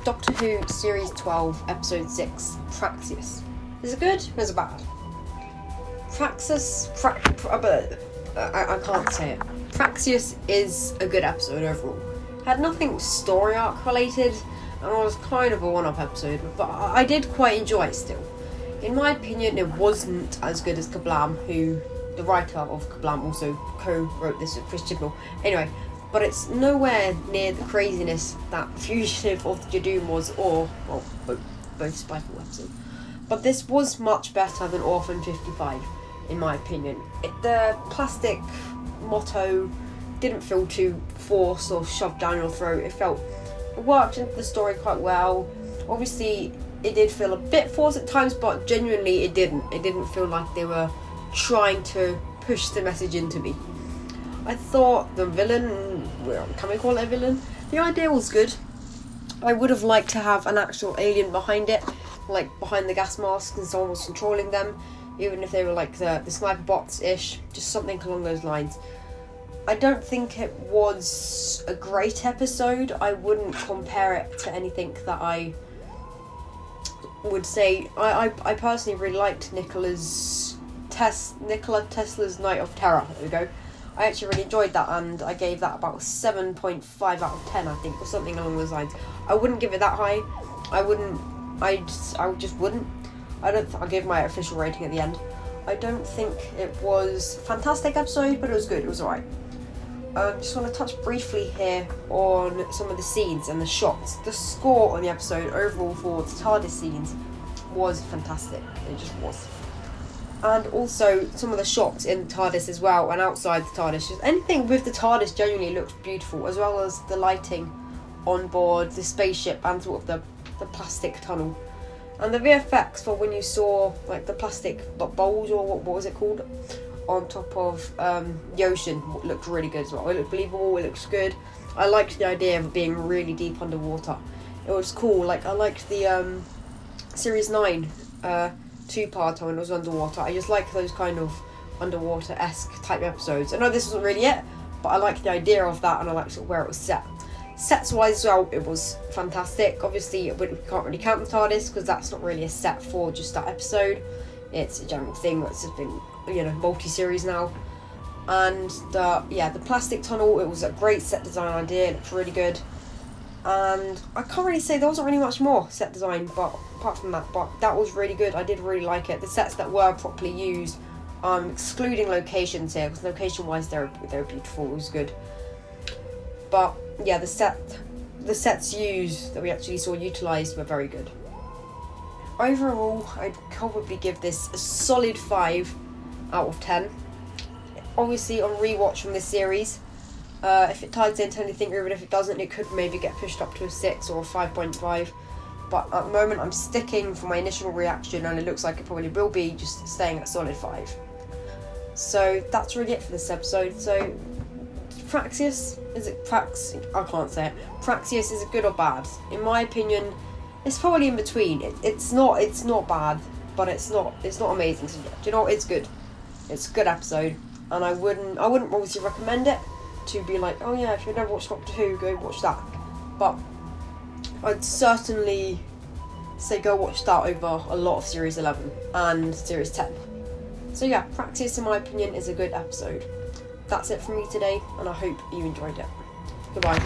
Doctor Who Series 12, Episode 6, Praxeus. Is it good or is it bad? I can't say it. Praxeus is a good episode overall. Had nothing story arc related, and it was kind of a one-off episode, but I did quite enjoy it still. In my opinion, it wasn't as good as Kablam, who, the writer of Kablam, also co-wrote this with Chris Chibnall. Anyway, but it's nowhere near the craziness that Fugitive of the Jadoon was, or, well, both Spyfall episodes. But this was much better than Orphan 55, in my opinion. The plastic motto didn't feel too forced or shoved down your throat. It worked into the story quite well. Obviously, it did feel a bit forced at times, but genuinely it didn't. It didn't feel like they were trying to push the message into me. I thought the villain, can we call it a villain? The idea was good. I would have liked to have an actual alien behind it, like behind the gas mask, and someone was controlling them, even if they were like the sniper bots-ish, just something along those lines. I don't think it was a great episode. I wouldn't compare it to anything that I would say. I personally really liked Nikola Tesla's Night of Terror. There we go. I actually really enjoyed that, and I gave that about 7.5 out of 10, I think, or something along those lines. I wouldn't give it that high. I just wouldn't. I'll give my official rating at the end. I don't think it was a fantastic episode, but it was good. It was alright. I just want to touch briefly here on some of the scenes and the shots. The score on the episode overall for the TARDIS scenes was fantastic. It just was. And also some of the shots in the TARDIS as well, and outside the TARDIS. Just anything with the TARDIS genuinely looked beautiful, as well as the lighting on board the spaceship and sort of the plastic tunnel. And the VFX for when you saw like the plastic bowls, or what was it called, on top of the ocean, looked really good as well. It looked believable, it looks good. I liked the idea of being really deep underwater. It was cool. Like, I liked the Series 9 two-parter when it was underwater. I just like those kind of underwater-esque type episodes. I know this wasn't really it, but I liked the idea of that, and I liked where it was set. Sets-wise as well, it was fantastic. Obviously, we can't really count the TARDIS, because that's not really a set for just that episode. It's a general thing that's just been, multi-series now. And the plastic tunnel, it was a great set design idea. It looked really good. And I can't really say there wasn't really much more set design, but apart from that, but that was really good. I did really like it. The sets that were properly used, excluding locations here, because location-wise they're beautiful. It was good. But yeah, the sets used that we actually saw utilised were very good. Overall, I'd probably give this a solid 5 out of 10. Obviously, on rewatch from this series, if it ties into anything, or even if it doesn't, it could maybe get pushed up to a 6 or a 5.5. But at the moment, I'm sticking for my initial reaction, and it looks like it probably will be just staying at solid 5. So that's really it for this episode. So Praxeus, I can't say it. Praxeus, is it good or bad? In my opinion, it's probably in between. It's not bad, but it's not amazing. So, do you know what? It's good. It's a good episode, and I wouldn't obviously recommend it to be like, oh yeah, if you've never watched Doctor Who, go watch that. But I'd certainly say go watch that over a lot of Series 11 and Series 10. So yeah, Praxeus, in my opinion, is a good episode. That's it from me today, and I hope you enjoyed it. Goodbye.